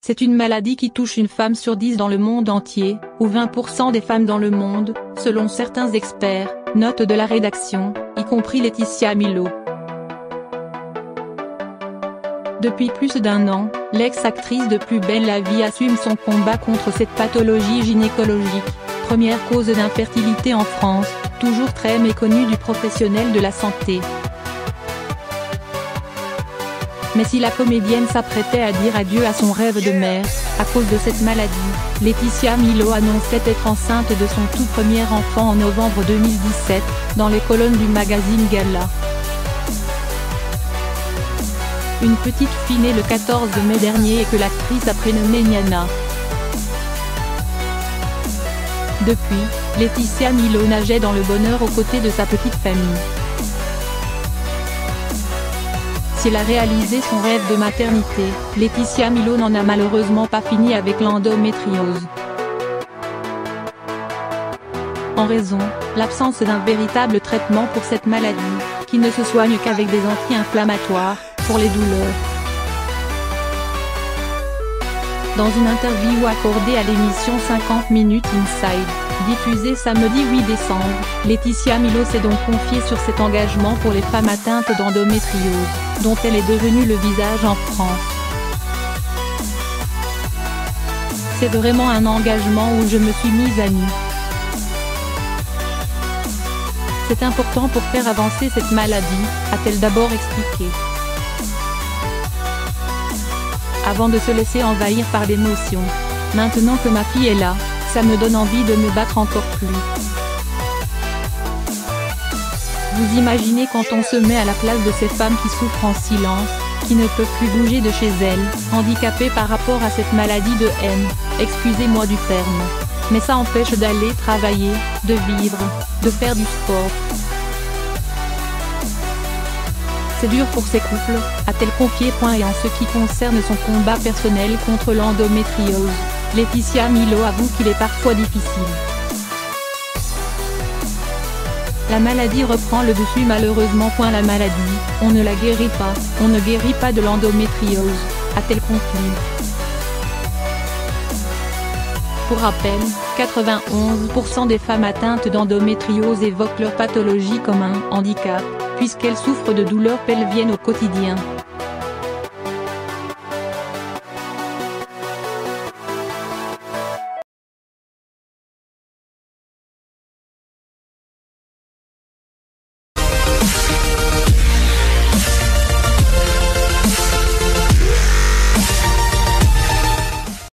C'est une maladie qui touche une femme sur 10 dans le monde entier, ou 20% des femmes dans le monde, selon certains experts, note de la rédaction, y compris Laetitia Milo. Depuis plus d'1 an, l'ex-actrice de Plus belle la vie assume son combat contre cette pathologie gynécologique, première cause d'infertilité en France, toujours très méconnue du professionnel de la santé. Mais si la comédienne s'apprêtait à dire adieu à son rêve de mère, à cause de cette maladie, Laetitia Milo annonçait être enceinte de son tout premier enfant en novembre 2017, dans les colonnes du magazine Gala. Une petite fille née le 14 mai dernier et que l'actrice a prénommée Niana. Depuis, Laetitia Milo nageait dans le bonheur aux côtés de sa petite famille. Si elle a réalisé son rêve de maternité, Laetitia Milo n'en a malheureusement pas fini avec l'endométriose. En raison, l'absence d'un véritable traitement pour cette maladie, qui ne se soigne qu'avec des anti-inflammatoires, pour les douleurs. Dans une interview accordée à l'émission 50 Minutes Inside, diffusée samedi 8 décembre, Laetitia Milo s'est donc confiée sur cet engagement pour les femmes atteintes d'endométriose, dont elle est devenue le visage en France. C'est vraiment un engagement où je me suis mise à nu. C'est important pour faire avancer cette maladie, a-t-elle d'abord expliqué. Avant de se laisser envahir par l'émotion. Maintenant que ma fille est là, ça me donne envie de me battre encore plus. Vous imaginez quand on se met à la place de ces femmes qui souffrent en silence, qui ne peuvent plus bouger de chez elles, handicapées par rapport à cette maladie de haine, excusez-moi du terme. Mais ça empêche d'aller travailler, de vivre, de faire du sport. C'est dur pour ces couples, a-t-elle confié. Et en ce qui concerne son combat personnel contre l'endométriose, Laetitia Milo avoue qu'il est parfois difficile. La maladie reprend le dessus malheureusement. La maladie, on ne la guérit pas, on ne guérit pas de l'endométriose, a-t-elle conclu. Pour rappel, 91% des femmes atteintes d'endométriose évoquent leur pathologie comme un handicap, puisqu'elles souffrent de douleurs pelviennes au quotidien.